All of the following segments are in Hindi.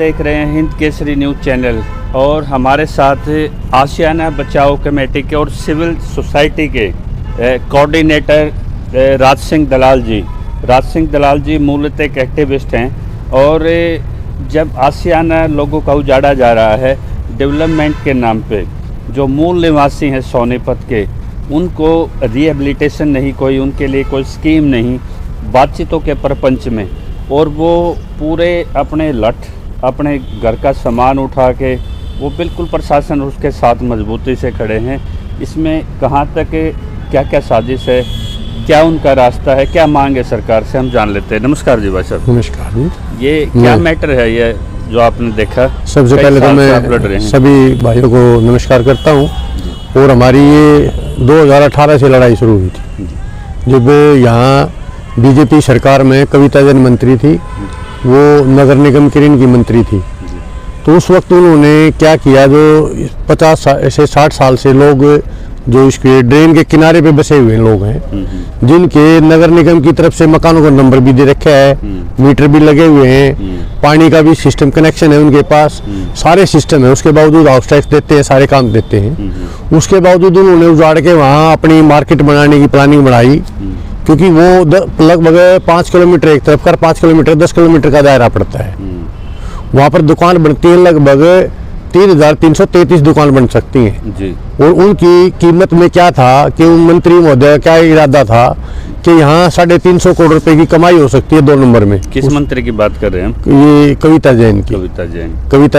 देख रहे हैं हिंद केसरी न्यूज़ चैनल और हमारे साथ आशियाना बचाओ कमेटी के और सिविल सोसाइटी के कोऑर्डिनेटर राज सिंह दलाल जी मूलतः एक एक्टिविस्ट हैं। और जब आशियाना लोगों का उजाड़ा जा रहा है डेवलपमेंट के नाम पे, जो मूल निवासी हैं सोनीपत के, उनको रिहेबिलिटेशन नहीं, कोई उनके लिए कोई स्कीम नहीं बातचीतों के प्रपंच में, और वो पूरे अपने घर का सामान उठा के वो बिल्कुल प्रशासन उसके साथ मजबूती से खड़े हैं। इसमें कहाँ तक क्या क्या साजिश है, क्या उनका रास्ता है, क्या मांग है सरकार से, हम जान लेते हैं। नमस्कार जी भाई साहब। नमस्कार जी। ये क्या मैटर है ये जो आपने देखा? सबसे पहले तो मैं सभी भाइयों को नमस्कार करता हूँ। और हमारी ये 2018 से लड़ाई शुरू हुई थी, जब यहाँ बीजेपी सरकार में कविता जैन मंत्री थी, वो नगर निगम की इनकी मंत्री थी। तो उस वक्त उन्होंने क्या किया, जो 50 से 60 साल से लोग जो इसके ड्रेन के किनारे पे बसे हुए लोग हैं, जिनके नगर निगम की तरफ से मकानों का नंबर भी दे रखा है, मीटर भी लगे हुए हैं, पानी का भी सिस्टम कनेक्शन है उनके पास, सारे सिस्टम है, उसके बावजूद हाउस टैक्स देते हैं, सारे काम देते हैं। उसके बावजूद उन्होंने उजाड़ के वहाँ अपनी मार्केट बनाने की प्लानिंग बनाई, क्योंकि वो लगभग 5 किलोमीटर एक तरफ कर 5 किलोमीटर 10 किलोमीटर का दायरा पड़ता है। वहाँ पर दुकान बनती है, लगभग 3,333 दुकान बन सकती हैं जी। और उनकी कीमत में क्या था कि उन मंत्री महोदय का इरादा था कि यहाँ 350 करोड़ रुपए की कमाई हो सकती है 2 नंबर में। किस मंत्री की बात कर रहे हैं? ये कविता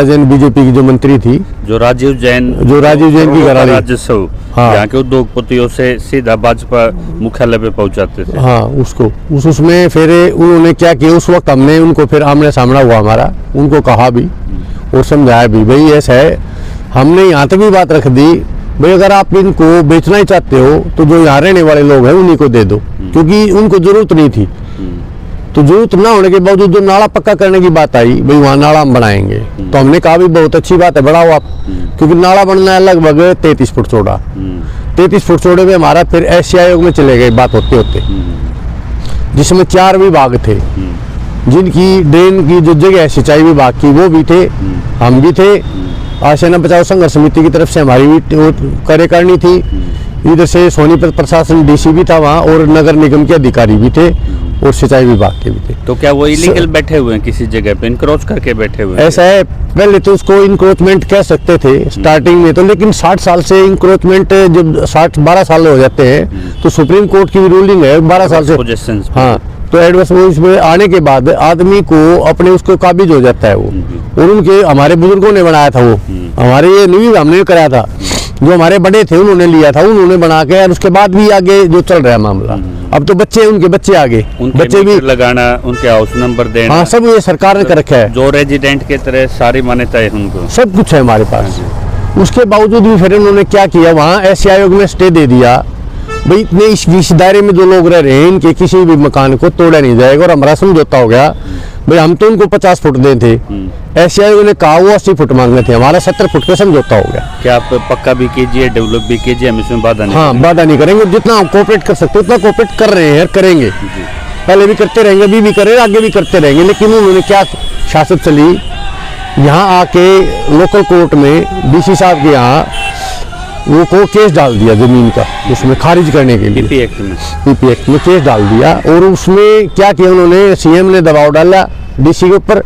जैन बीजेपी की जो मंत्री थी, जो राजीव जैन की घराड़ी, राजस्व, हाँ, यहाँ के उद्योगपतियों से सीधा भाजपा मुख्यालय पे पहुँचाते थे। हाँ, उसमें फिर उन्होंने क्या किया, उस वक्त हमने उनको फिर आमने सामना हुआ हमारा, उनको कहा भी और समझाया भी, भाई ऐसा है। हमने यहाँ तक भी बात रख दी, भाई अगर आप इनको बेचना ही चाहते हो तो जो यहाँ रहने वाले लोग हैं उन्हीं को दे दो, क्योंकि उनको जरूरत नहीं थी। तो जरूरत ना होने के बावजूद जो नाला पक्का करने की बात आई, भाई वहाँ नाला हम बनाएंगे, तो हमने कहा भी बहुत अच्छी बात है, बढ़ाओ आप, क्योंकि नाला बनना है लगभग 33 फुट चौड़ा। 33 फुट चौड़े में हमारा फिर एशिया आयोग में चले गए बात होते होते, जिसमें 4 विभाग थे, जिनकी ड्रेन की जो जगह है सिंचाई विभाग की वो भी थे, हम भी थे, आशियाना बचाओ संघर्ष समिति की तरफ से हमारी भी कार्यकारिणी थी, इधर से सोनीपत प्रशासन डीसी भी था वहाँ, और नगर निगम के अधिकारी भी थे, और सिंचाई विभाग के भी थे। तो क्या वो इलीगल बैठे हुए हैं किसी जगह पे, इंक्रोच करके बैठे हुए हैं? ऐसा है, पहले तो उसको इंक्रोचमेंट कह सकते थे स्टार्टिंग में तो, लेकिन 60 साल से इंक्रोचमेंट जब 12 साल हो जाते हैं तो सुप्रीम कोर्ट की रूलिंग है 12 साल से। हाँ, तो एडवर्स में आने के बाद आदमी को अपने उसको काबिज हो जाता है वो। और उनके हमारे बुजुर्गों ने बनाया था वो, हमारे ये नहीं हमने कराया था, जो हमारे बड़े थे उन्होंने लिया था, उन्होंने बना के, और उसके बाद भी आगे जो चल रहा है मामला, अब तो उनके बच्चे आगे, बच्चे भी लगाना, उनके हाउस नंबर देना, हाँ, सब ये सरकार ने कर रखा है, जो रेजिडेंट के तरह सारी मान्यता है उनको, सब कुछ है हमारे पास। उसके बावजूद भी फिर उन्होंने क्या किया, वहाँ एशिया आयोग में स्टे दे दिया, भाई इतने इस दायरे में जो लोग रह रहे हैं इनके किसी भी मकान को तोड़ा नहीं जाएगा। और हमारा समझौता हो गया, भाई हम तो उनको 50 फुट दे थे, एशिया ने कहा वो 80 फुट मांगने थे, हमारा 70 फुट का समझौता हो गया। क्या आप पक्का भी कीजिए, डेवलप भी कीजिए, हम इसमें बाधा नहीं? हाँ, बाधा नहीं करेंगे, जितना हम कोऑपरेट कर सकते उतना कोऑपरेट कर रहे हैं, करेंगे, पहले भी करते रहेंगे, अभी भी कर रहे हैं, आगे भी करते रहेंगे। लेकिन उन्होंने क्या सियासत चली, यहाँ आके लोकल कोर्ट में डीसी साहब के यहाँ वो को केस डाल दिया जमीन का, उसमें खारिज करने के लिए पीपी एक्ट में केस डाल दिया। और उसमें क्या किया उन्होंने, सीएम ने दबाव डाला डीसी के ऊपर,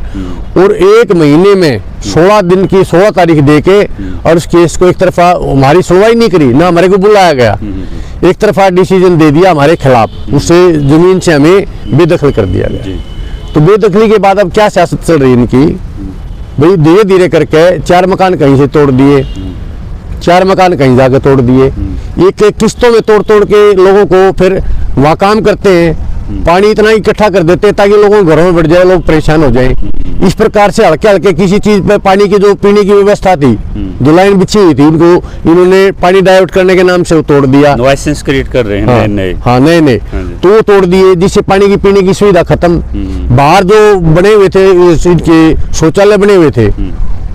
और 1 महीने में 16 तारीख दे के, और उस केस को एक तरफा हमारी सुनवाई नहीं करी, ना हमारे को बुलाया गया, एक तरफा डिसीजन दे दिया हमारे खिलाफ, उससे जमीन से हमें बेदखल कर दिया गया। तो बेदखली के बाद अब क्या सियासत चल रही है इनकी, भाई धीरे धीरे करके 4 मकान कहीं से तोड़ दिए, 4 मकान कहीं जाके तोड़ दिए, एक किस्तों में तोड़ के लोगों को फिर वहाँ काम करते हैं, पानी इतना इकट्ठा कर देते हैं ताकि लोगों के घरों में बढ़ जाए, लोग परेशान हो जाएं। इस प्रकार से हल्के हल्के किसी चीज पे पानी की जो पीने की व्यवस्था थी, जो लाइन बिछी हुई थी, उनको इन्होंने पानी डाइवर्ट करने के नाम से वो तोड़ दिया, लाइसेंस क्रिएट कर रहे हैं नए तो वो तोड़ दिए, जिससे पानी की पीने की सुविधा खत्म। बाहर जो बने हुए थे इनके शौचालय बने हुए थे,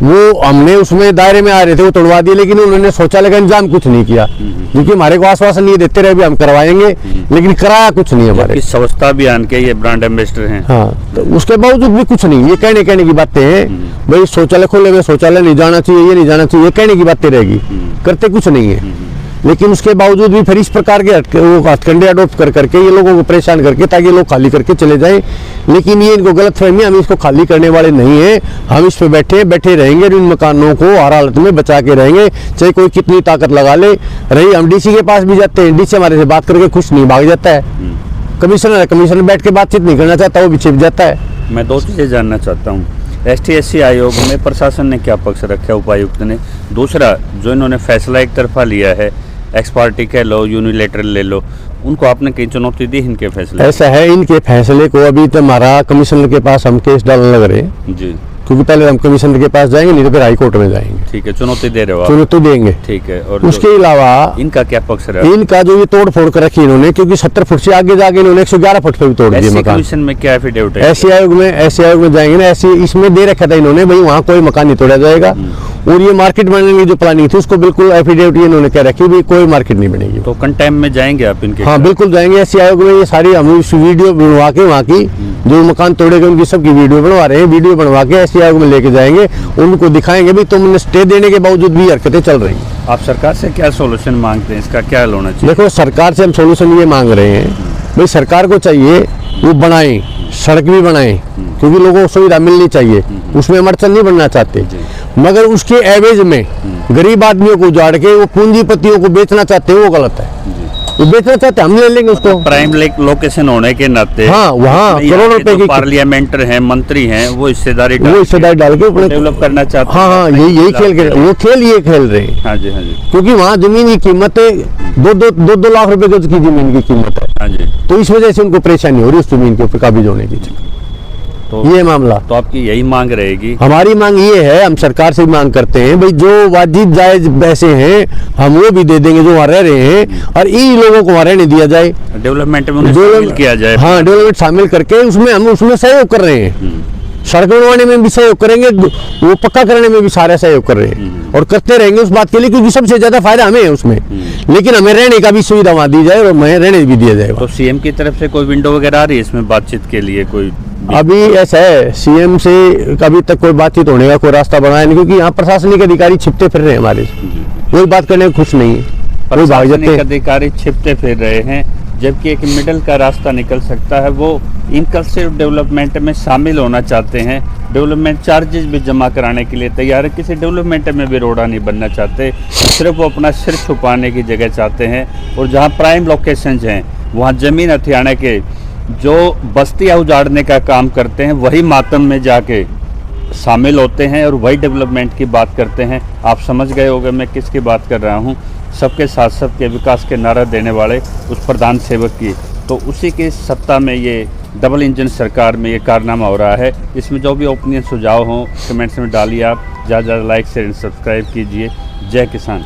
वो हमने उसमें दायरे में आ रहे थे, वो तोड़वा दिए, लेकिन उन्होंने शौचालय का इंतजाम कुछ नहीं किया, क्योंकि हमारे को आश्वासन ये देते रहे भी हम करवाएंगे, लेकिन कराया कुछ नहीं हमारे। जबकि स्वच्छता अभियान के ये ब्रांड एम्बेसडर हैं। हाँ, तो उसके बावजूद भी कुछ नहीं, ये कहने की बातें हैं, भाई शौचालय खोले हुए, शौचालय नहीं जाना चाहिए, ये नहीं जाना चाहिए, ये कहने की बातें रहेगी, करते कुछ नहीं है। लेकिन उसके बावजूद भी फिर इस प्रकार के वो हथकंडे अडोप्ट कर करके ये लोगों को परेशान करके, ताकि ये लोग खाली करके चले जाएं। लेकिन ये इनको गलत फहमी, हम इसको खाली करने वाले नहीं हैं, हम इस पे बैठे रहेंगे, इन मकानों को हर हालत में बचा के रहेंगे, चाहे कोई कितनी ताकत लगा ले। रही हम डीसी के पास भी जाते हैं, डीसी हमारे से बात करके खुश नहीं, भाग जाता है। कमिश्नर बैठ के बातचीत नहीं करना चाहता, वो भी छिप जाता है। मैं दो चीज़ें जानना चाहता हूँ, ST/SC आयोग में प्रशासन ने क्या पक्ष रखा, उपायुक्त ने? दूसरा, जो इन्होंने फैसला एक तरफा लिया है, एक्स पार्टी कह लो, यूनिलेटरल ले लो, उनको आपने कहीं चुनौती दी इनके फैसले? ऐसा है, इनके फैसले को अभी तो हमारा कमिश्नर के पास हम केस डालने लग रहे हैं जी, क्योंकि पहले हम कमिश्नर के पास जाएंगे, नहीं तो फिर हाई कोर्ट में जाएंगे। ठीक है, चुनौती दे रहे हो आप? चुनौती देंगे, ठीक है। और उसके अलावा इनका क्या पक्ष रहा? इनका जो ये तोड़ फोड़ कर रखी इन्होंने, क्योंकि 70 फुट से आगे जाके इन्होंने 111 फुट पे भी तोड़ दिए मकान। कमीशन में क्या एफिडेविट है? ऐसे आयोग में जाएंगे ना, ऐसे इसमें दे रखा था इन्होंने, भाई वहाँ कोई मकान नहीं तोड़ा जाएगा, और ये मार्केट बनाने की जो प्लानिंग थी उसको बिल्कुल एफिडेविट इन्होंने क्या रखी, भाई कोई मार्केट नहीं बनेगी। तो कंटेम में जाएंगे आप इनके? हाँ बिल्कुल जाएंगे, ऐसे आयोग में ये सारी हम वीडियो बनवा के, वहाँ की जो मकान तोड़े गए उनकी सबकी वीडियो बनवा रहे हैं, वीडियो बनवा के ऐसे आयोग में लेके जाएंगे, उनको दिखाएंगे भी तुमने स्टे देने के बावजूद भी हरकतें चल रही हैं। आप सरकार से क्या सोल्यूशन मांगते हैं, इसका क्या होना चाहिए? देखो, सरकार से हम सोल्यूशन ये मांग रहे हैं, भाई सरकार को चाहिए वो बनाए, सड़क भी बनाए, क्योंकि लोगों को सुविधा मिलनी चाहिए, उसमें हम अड़चन नहीं बनना चाहते, मगर उसके एवज में गरीब आदमियों को उजाड़ के वो पूंजीपतियों को बेचना चाहते हैं, वो गलत है। वो बेचना चाहते हैं, हम ले लेंगे उसको। प्राइम लोकेशन होने के नाते हाँ, वहाँ करोड़ों रुपए की पार्लियामेंटर हैं, मंत्री हैं, वो हिस्सेदारी डाल के डेवलप करना चाहते हैं। हाँ, यही खेल ये खेल रहे हैं। हाँ जी, हाँ जी। क्योंकि वहाँ जमीन की कीमत 2 लाख रुपए की जमीन की कीमत है। हाँ जी। तो इस वजह से उनको परेशानी हो रही है उस जमीन के ऊपर काबिज होने की। तो ये मामला, तो आपकी यही मांग रहेगी? हमारी मांग ये है, हम सरकार से मांग करते हैं, भाई जो वाजिब जायज पैसे हैं हम वो भी दे देंगे जो वहाँ रह रहे हैं, और इन लोगों को वहाँ रहने दिया जाए, डेवलपमेंट में शामिल किया जाए। हाँ, डेवलपमेंट शामिल करके उसमें हम उसमें सहयोग कर रहे हैं, सड़क बनवाने में भी सहयोग करेंगे, वो पक्का करने में भी सारा सहयोग कर रहे हैं, और करते रहेंगे उस बात के लिए, क्योंकि सबसे ज्यादा फायदा हमें है उसमें। लेकिन हमें रहने का भी सुविधा वहाँ दी जाए, और हमें रहने भी दिया जाएगा। तो सीएम की तरफ से कोई विंडो वगैरह आ रही है इसमें बातचीत के लिए? कोई अभी ऐसा है, सीएम से अभी तक कोई बातचीत होने का कोई रास्ता बनाया नहीं, क्योंकि यहाँ प्रशासनिक अधिकारी छिपते फिर रहे हैं हमारे, कोई बात करने में खुश नहीं है, कोई भाग जाते हैं। अधिकारी छिपते फिर रहे हैं, जबकि एक मिडिल का रास्ता निकल सकता है। वो इंक्लूसिव डेवलपमेंट में शामिल होना चाहते हैं, डेवलपमेंट चार्जेस भी जमा कराने के लिए तैयार है, किसी डेवलपमेंट में भी रोड़ा नहीं बनना चाहते, सिर्फ वो अपना सिर छुपाने की जगह चाहते हैं। और जहाँ प्राइम लोकेशंस हैं वहाँ ज़मीन हथियाने के जो बस्तियाँ उजाड़ने का काम करते हैं, वही मातम में जाके शामिल होते हैं और वही डेवलपमेंट की बात करते हैं। आप समझ गए होंगे मैं किसकी बात कर रहा हूँ, सबके साथ सबके विकास के नारा देने वाले उस प्रधान सेवक की। तो उसी की सत्ता में ये डबल इंजन सरकार में ये कारनामा हो रहा है। इसमें जो भी ओपिनियन सुझाव हों कमेंट्स में डालिए, आप ज़्यादा ज़्यादा लाइक शेयर एंड सब्सक्राइब कीजिए। जय किसान।